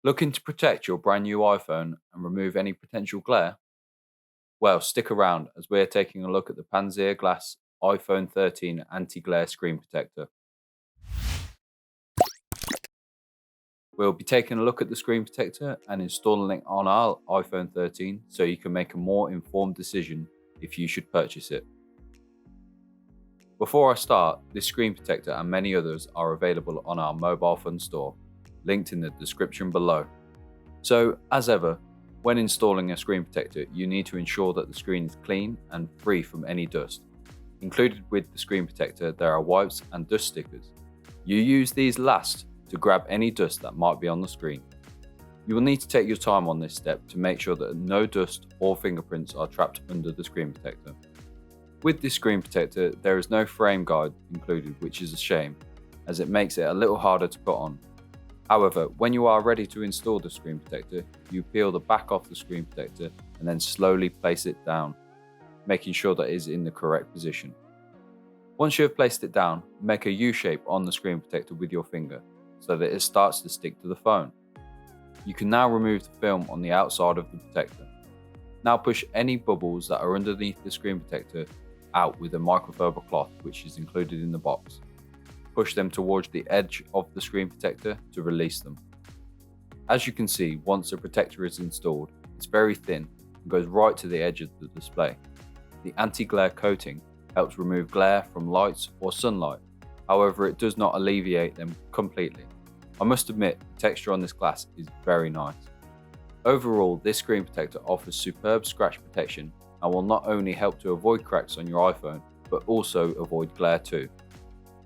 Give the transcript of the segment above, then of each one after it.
Looking to protect your brand new iPhone and remove any potential glare? Well, stick around as we're taking a look at the Panzea Glass iPhone 13 anti-glare screen protector. We'll be taking a look at the screen protector and installing it on our iPhone 13 so you can make a more informed decision if you should purchase it. Before I start, this screen protector and many others are available on our Mobile Fun store, linked in the description below. So, as ever, when installing a screen protector, you need to ensure that the screen is clean and free from any dust. Included with the screen protector, there are wipes and dust stickers. You use these last to grab any dust that might be on the screen. You will need to take your time on this step to make sure that no dust or fingerprints are trapped under the screen protector. With this screen protector, there is no frame guide included, which is a shame, as it makes it a little harder to put on. However, when you are ready to install the screen protector, you peel the back off the screen protector and then slowly place it down, making sure that it is in the correct position. Once you have placed it down, make a U shape on the screen protector with your finger so that it starts to stick to the phone. You can now remove the film on the outside of the protector. Now push any bubbles that are underneath the screen protector out with a microfiber cloth which is included in the box. Push them towards the edge of the screen protector to release them. As you can see, once the protector is installed, it's very thin and goes right to the edge of the display. The anti-glare coating helps remove glare from lights or sunlight, however it does not alleviate them completely. I must admit, the texture on this glass is very nice. Overall, this screen protector offers superb scratch protection and will not only help to avoid cracks on your iPhone, but also avoid glare too.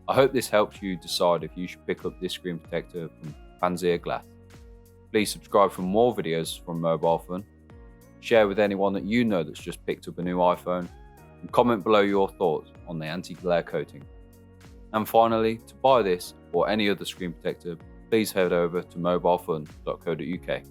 I hope this helps you decide if you should pick up this screen protector from Panzea Glass. Please subscribe for more videos from Mobile Fun, share with anyone that you know that's just picked up a new iPhone, and comment below your thoughts on the anti-glare coating. And finally, to buy this or any other screen protector, please head over to mobilefun.co.uk.